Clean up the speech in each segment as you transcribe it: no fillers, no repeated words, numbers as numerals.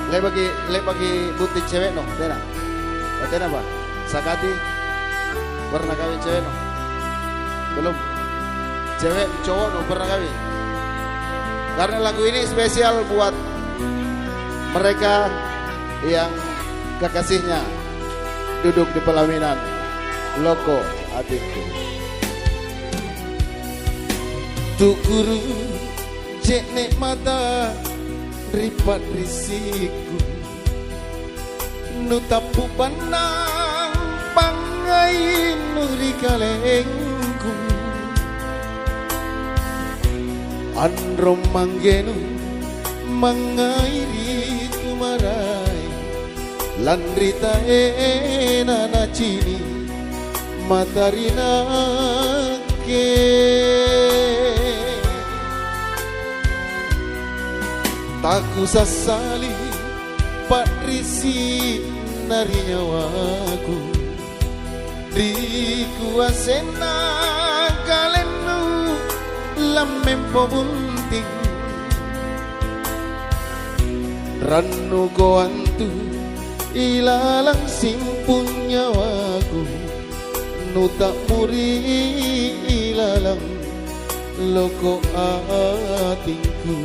Le bagi butik cewek no, tena. Tena ba? Sakati pernah kawin cewek no? Belum. Cewek cowok no pernah kawin. Karena lagu ini spesial buat mereka yang kekasihnya duduk di pelaminan. Loko adikku. Tukuru cek nek mata ripat risiku nutapu pandang pangai nuri kalengku androm manggenu mangairi tumarai landrita enana cini matarina ke taku sasali pak risi nari nyawaku dikuasena kalenu lamempo bunting ranu goantu ilalang simpun nyawaku nutak muri ilalang loko atinku.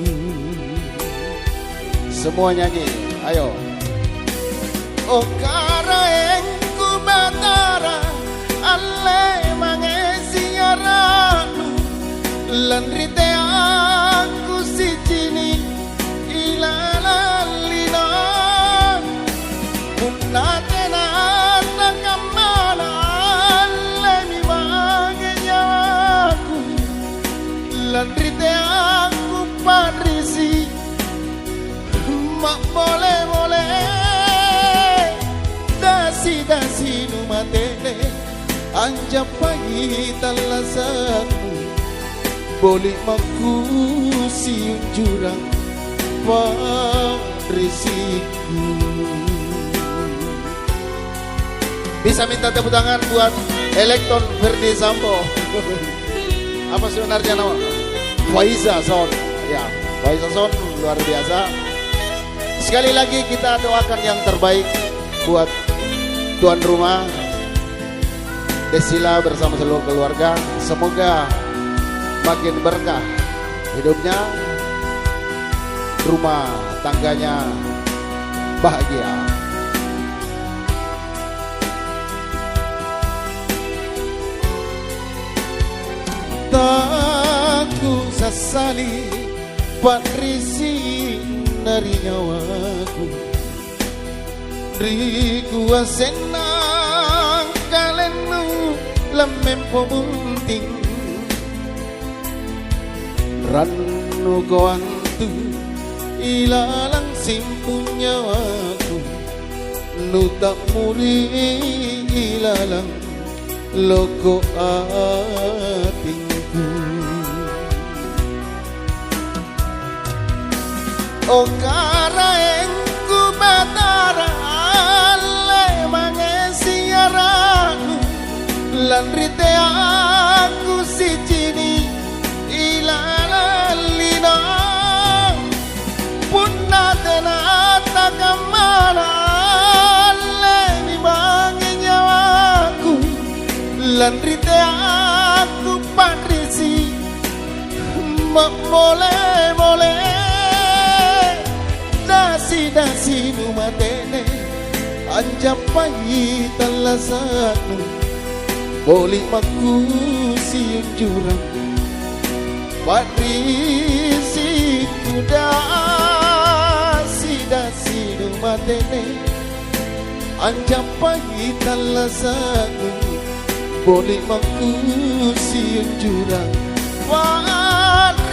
Semua nyanyi, ayo. O karaengku batara alle mangesi aranu landrite aku si cini ilalalina punate nata kamana alle mi mangenya aku landrite aku parisi mak boleh dasi numatene anjap pagi talasanmu boleh maku siun jurang parisiku. Bisa minta tepuk tangan buat Elektron Ferdi Sambo. Apa sebenarnya nama? Faiza Son. Ya, Faiza Son luar biasa. Sekali lagi kita doakan yang terbaik buat tuan rumah Desila bersama seluruh keluarga. Semoga makin berkah hidupnya, rumah tangganya bahagia. Taku sasali patrisi dari nyawaku riku senang kalenu lamempo bunting ranu goantu ilalang simpun nyawaku nutak muri ilalang loko atinku. O karaengku batara alle mangesi aranu landrite aku si cini ilalalina punate nata kamana alle mi bangi nyawaku landrite aku patrisi mak boleh dasi numatene anjap pagi talasanu boleh maku siun jurang patrisiku dasi numatene anjap pagi talasanu boleh maku siun jurang patrisiku